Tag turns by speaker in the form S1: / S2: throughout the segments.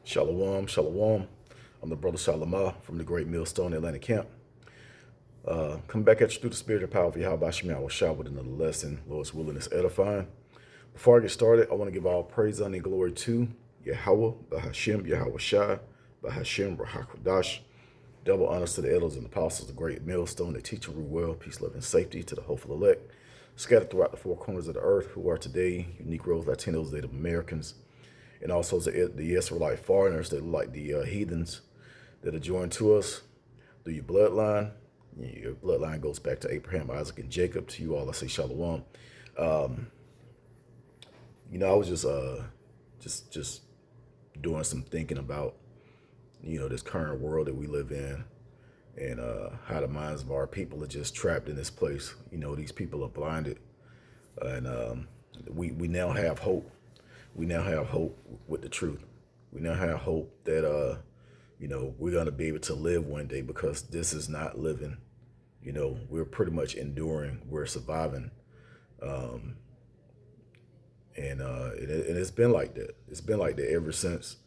S1: Shalom, shalom. I'm the brother Shalamah from the Great Millstone Atlantic Camp. Come back at you through the spirit and power of Yahweh Shemi. I will shout with another lesson. Lord's willing is edifying. Before I get started, I want to give all praise, honor, and glory to Yahweh, Bahashem, Yahweh Shai, Bahashem, Rahakodash. Double honors to the elders and apostles, the Great Millstone, the teacher, rule well, peace, love, and safety to the hopeful elect, scattered throughout the four corners of the earth, who are today Negroes, Latinos, Native Americans, and also the Israelite foreigners that look like the heathens that are joined to us through your bloodline. Your bloodline goes back to Abraham, Isaac, and Jacob. To you all, I say shalom. I was just doing some thinking about this current world that we live in, and how the minds of our people are just trapped in this place. These people are blinded, and we now have hope. We now have hope with the truth. We now have hope that, we're going to be able to live one day, because this is not living. We're pretty much enduring. We're surviving. And it's been like that. It's been like that ever since,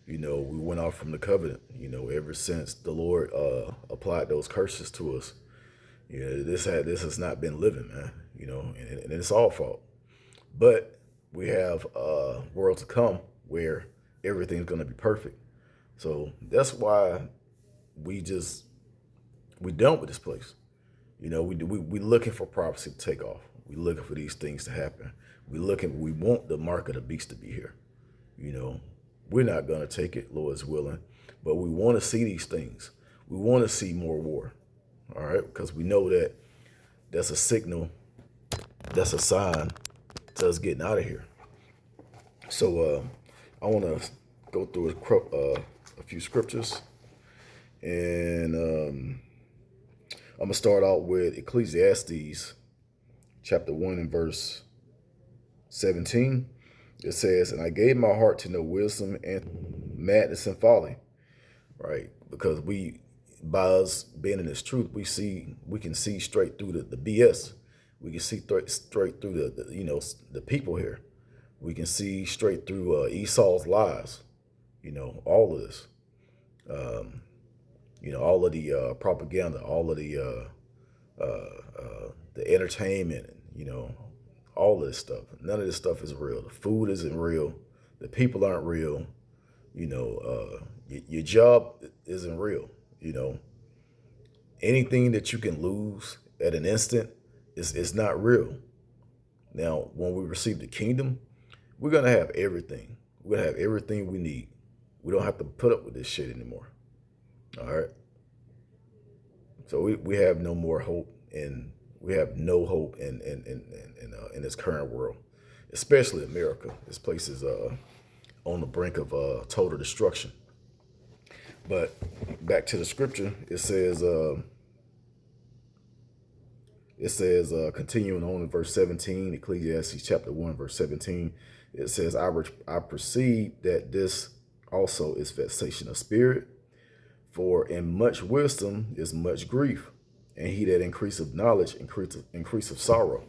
S1: we went off from the covenant, ever since the Lord applied those curses to us. This has not been living, man, and it's our fault. But we have a world to come where everything's going to be perfect. So that's why we done with this place. We looking for prophecy to take off. We looking for these things to happen. We want the mark of the beast to be here. We're not going to take it, Lord's willing, but we want to see these things. We want to see more war. All right. Because we know that that's a signal. That's a sign to us getting out of here. So I want to go through a few scriptures, and I'm going to start out with Ecclesiastes chapter 1 and verse 17. It says, "And I gave my heart to know wisdom and madness and folly." Right? Because by us being in this truth, we can see straight through the BS. We can see straight through the people here. We can see straight through Esau's lies. All of this. All of the propaganda, all of the entertainment, all of this stuff. None of this stuff is real. The food isn't real. The people aren't real. Your job isn't real. Anything that you can lose at an instant is not real. Now, when we receive the kingdom, we're going to have everything. We're going to have everything we need. We don't have to put up with this shit anymore. All right. So we have no more hope, and we have no hope in this current world, especially America. This place is on the brink of total destruction. But back to the scripture, it says continuing on in verse 17, Ecclesiastes chapter 1, verse 17, it says, I perceive that this also is vexation of spirit, for in much wisdom is much grief, and he that increaseth knowledge increaseth sorrow.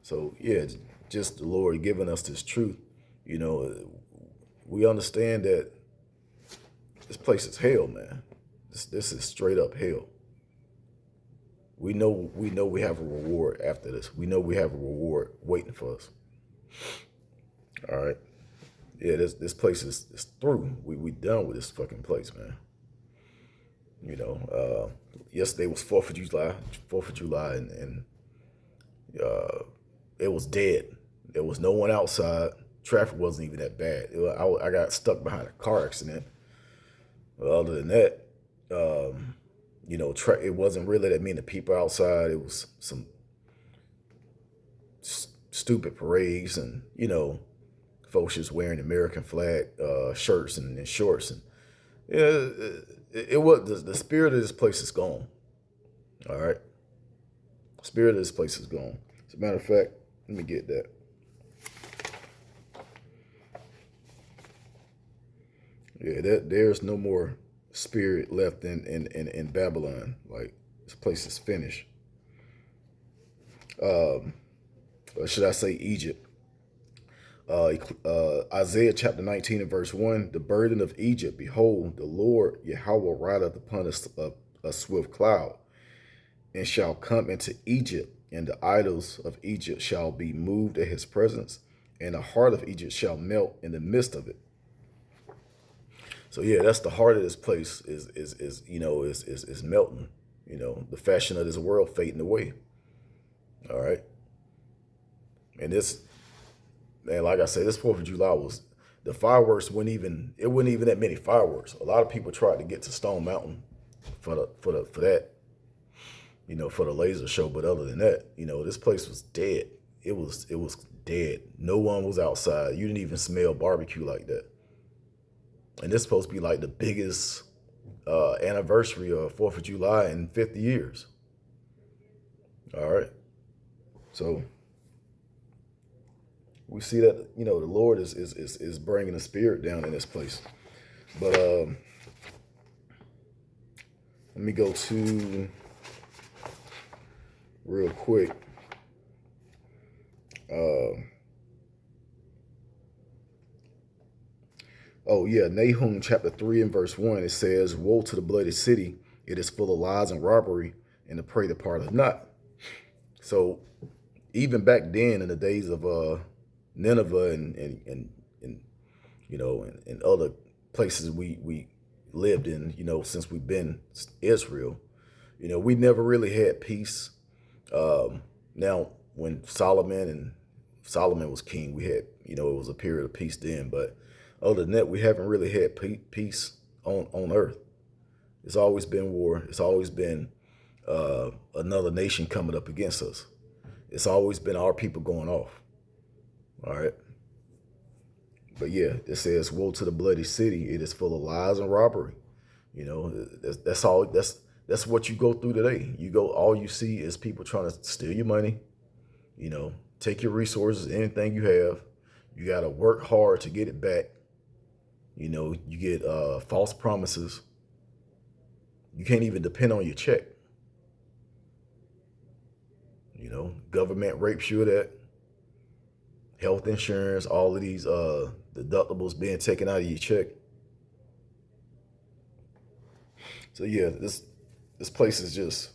S1: So yeah, just the Lord giving us this truth. We understand that this place is hell, man. This is straight up hell. We know we have a reward after this. We know we have a reward waiting for us. All right. Yeah, this place is through. We done with this fucking place, man. Yesterday was 4th of July, and it was dead. There was no one outside. Traffic wasn't even that bad. I got stuck behind a car accident. But other than that, it wasn't really that many people outside. It was some stupid parades, and folks just wearing American flag shirts and shorts, and it was the spirit of this place is gone. All right, the spirit of this place is gone. As a matter of fact, let me get that. Yeah, there's no more spirit left in Babylon. Like, this place is finished. Or should I say Egypt? Isaiah chapter 19 and verse 1, the burden of Egypt, behold, the Lord Yahweh rideth upon a swift cloud, and shall come into Egypt, and the idols of Egypt shall be moved at his presence, and the heart of Egypt shall melt in the midst of it. So yeah, that's the heart of this place is melting. You know, the fashion of this world fading away. All right. And this, man, like I said, this 4th of July was, the fireworks it wasn't even that many fireworks. A lot of people tried to get to Stone Mountain for that, you know, for the laser show. But other than that, you know, this place was dead. It was dead. No one was outside. You didn't even smell barbecue like that. And this is supposed to be like the biggest anniversary of 4th of July in 50 years. All right. So we see that, you know, the Lord is bringing the spirit down in this place. But let me go to real quick. Oh yeah, Nahum chapter 3 and verse 1, it says, woe to the bloody city, it is full of lies and robbery, and the prey departeth not. So even back then in the days of Nineveh and you know, and other places we lived in, you know, since we've been Israel, you know, we never really had peace. Now, when Solomon was king, we had, you know, it was a period of peace then. But other than that, we haven't really had peace on earth. It's always been war. It's always been another nation coming up against us. It's always been our people going off. All right. But yeah, it says, woe to the bloody city. It is full of lies and robbery. You know, that's what you go through today. All you see is people trying to steal your money, you know, take your resources, anything you have. You got to work hard to get it back. You know, you get false promises. You can't even depend on your check. You know, government rapes you of that. Health insurance, all of these deductibles being taken out of your check. So yeah, this place is just,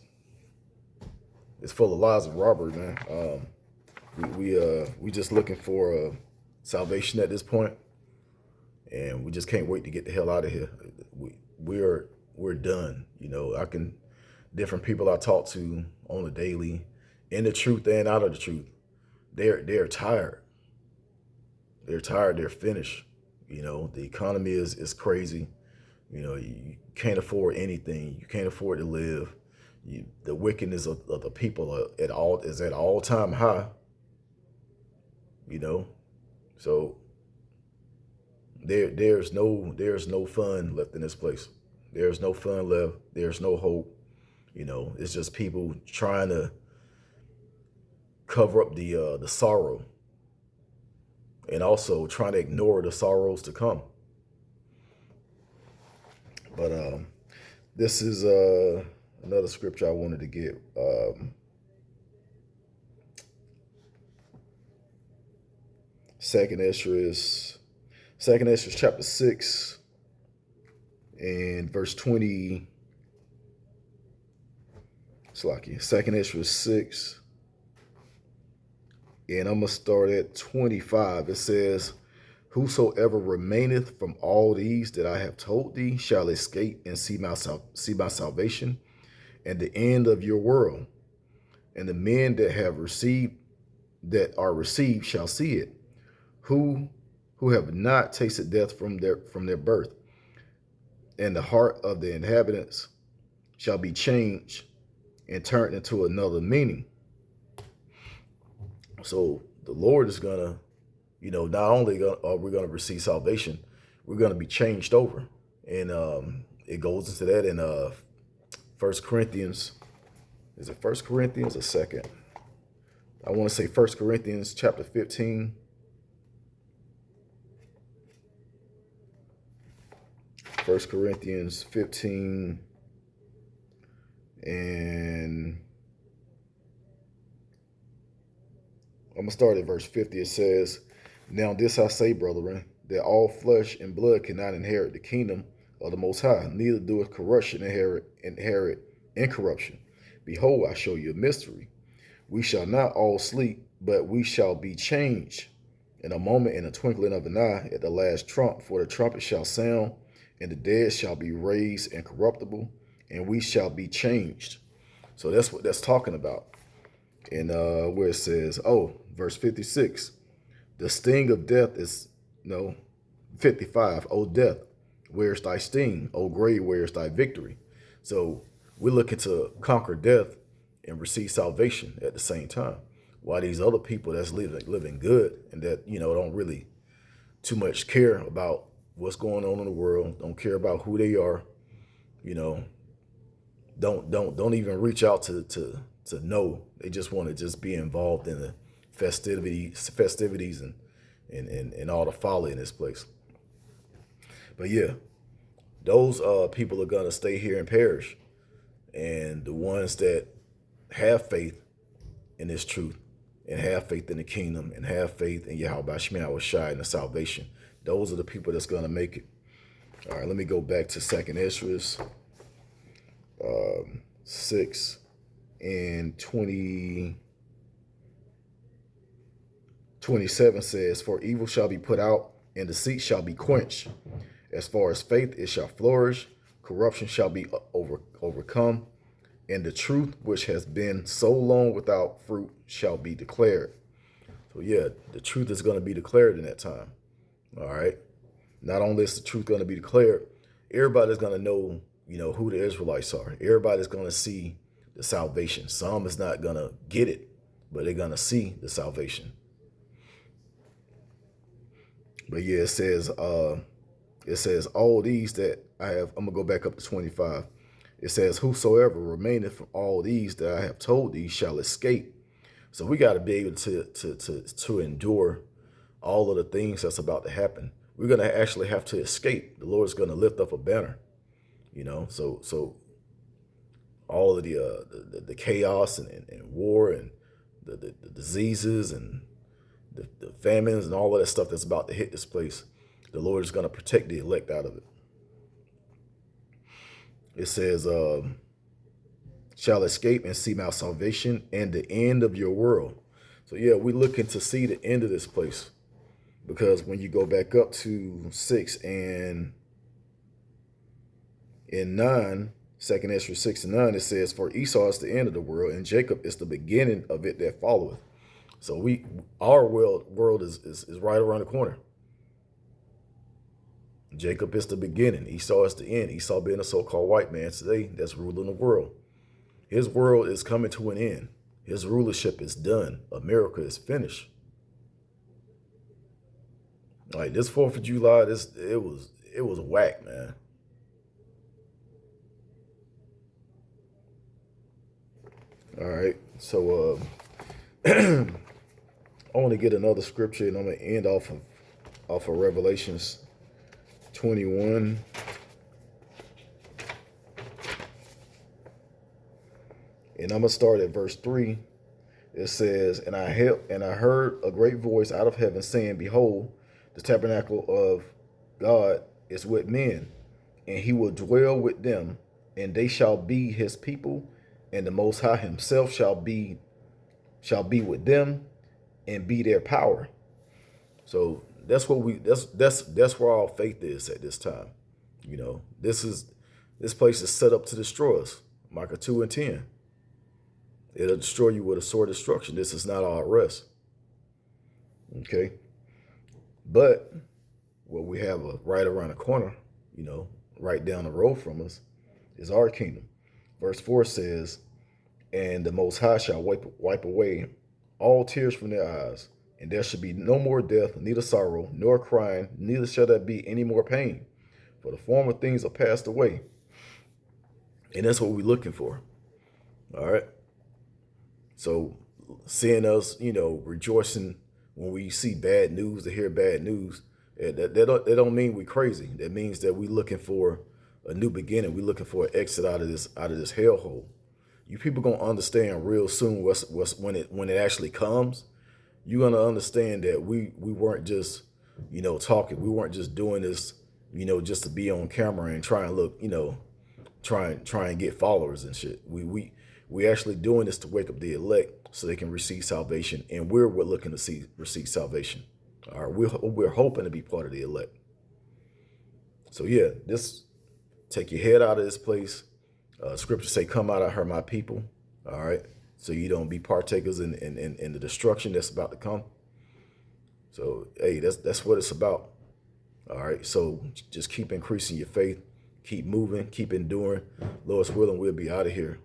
S1: it's full of lies and robbery, man. We just looking for salvation at this point, and we just can't wait to get the hell out of here. We're done. You know, different people I talk to on a daily, in the truth and out of the truth, they're tired. They're tired. They're finished. You know, the economy is crazy. You know, you can't afford anything. You can't afford to live. The wickedness of the people is at all-time high. You know, so there's no fun left in this place. There's no fun left. There's no hope. You know, it's just people trying to cover up the sorrow, and also trying to ignore the sorrows to come. But this is another scripture I wanted to get. Second Esdras chapter 6 and verse 20. Second Esdras 6. And I'm going to start at 25. It says, whosoever remaineth from all these that I have told thee shall escape and see my salvation and the end of your world. And the men that are received shall see it, who have not tasted death from their birth. And the heart of the inhabitants shall be changed and turned into another meaning. So the Lord is gonna, you know, not only are we gonna receive salvation, we're gonna be changed over. And it goes into that in 1 Corinthians. Is it 1 Corinthians or 2nd? I want to say 1 Corinthians chapter 15. 1 Corinthians 15 and I'm going to start at verse 50. It says, Now this I say, brethren, that all flesh and blood cannot inherit the kingdom of the Most High, neither doeth corruption inherit incorruption. Behold, I show you a mystery. We shall not all sleep, but we shall be changed in a moment, in a twinkling of an eye, at the last trump. For the trumpet shall sound, and the dead shall be raised incorruptible, and we shall be changed. So that's what that's talking about. And where it says, oh, verse 56, the sting of death is, no, 55, O death, where's thy sting? O grave, where's thy victory? So we're looking to conquer death and receive salvation at the same time. While these other people that's living good and that, don't really too much care about what's going on in the world, don't care about who they are, you know, don't even reach out to know. They just want to just be involved in the festivities and all the folly in this place. But yeah, those people are gonna stay here and perish. And the ones that have faith in this truth and have faith in the kingdom and have faith in Yahweh Shema Shai and the salvation, those are the people that's gonna make it. All right, let me go back to 2nd Esdras 6 and 27 says, for evil shall be put out, and deceit shall be quenched. As far as faith, it shall flourish. Corruption shall be overcome, and the truth which has been so long without fruit shall be declared. So yeah, the truth is going to be declared in that time. All right. Not only is the truth going to be declared, everybody's going to know, who the Israelites are. Everybody's going to see the salvation. Some is not going to get it, but they're going to see the salvation. But yeah, it says all these that I have, I'm gonna go back up to 25. It says, whosoever remaineth from all these that I have told thee shall escape. So we got to be able to endure all of the things that's about to happen. We're gonna actually have to escape. The Lord's gonna lift up a banner, So all of the chaos and war and the diseases and the famines and all of that stuff that's about to hit this place, the Lord is going to protect the elect out of it. It says, shall escape and see my salvation and the end of your world. So yeah, we're looking to see the end of this place, because when you go back up to 6 and 9, 2nd Esdras 6 and 9, it says, for Esau is the end of the world, and Jacob is the beginning of it that followeth. So our world is right around the corner. Jacob is the beginning. Esau is the end. Esau being a so-called white man today that's ruling the world. His world is coming to an end. His rulership is done. America is finished. Like this 4th of July, it was whack, man. All right, so I want to get another scripture, and I'm gonna end off of Revelations 21. And I'm gonna start at verse 3. It says, and I heard a great voice out of heaven saying, behold, the tabernacle of God is with men, and he will dwell with them, and they shall be his people, and the Most High himself shall be with them and be their power. So that's what that's where our faith is at this time. This place is set up to destroy us. Micah 2 and 10. It'll destroy you with a sword of destruction. This is not our rest. Okay. But what we have right around the corner, right down the road from us, is our kingdom. Verse 4 says, and the Most High shall wipe away all tears from their eyes, and there shall be no more death, neither sorrow, nor crying, neither shall there be any more pain. For the former things are passed away. And that's what we're looking for. All right. So seeing us, rejoicing when we see bad news, to hear bad news, that don't mean we're crazy. That means that we're looking for a new beginning. We're looking for an exit out of this hellhole. You people gonna understand real soon when it actually comes. you're gonna understand that we weren't just, talking. We weren't just doing this, just to be on camera and try and look, try and get followers and shit. We actually doing this to wake up the elect so they can receive salvation, and we're looking to receive salvation. All right, we're hoping to be part of the elect. So yeah, this take your head out of this place. Scriptures say, "Come out of her, my people." All right, so you don't be partakers in the destruction that's about to come. So hey, that's what it's about. All right, so just keep increasing your faith, keep moving, keep enduring. Lord's willing, we'll be out of here.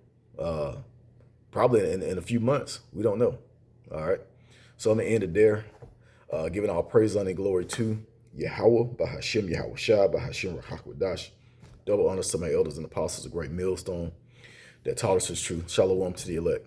S1: Probably in a few months. We don't know. All right, so I'm gonna end it there. Giving all praise, honor, and glory to Yahweh, Bahashem, Yahweh Shah, Bahashem, Rahakwadash. Double honors to my elders and apostles, a great millstone that taught us his truth. Shalom to the elect.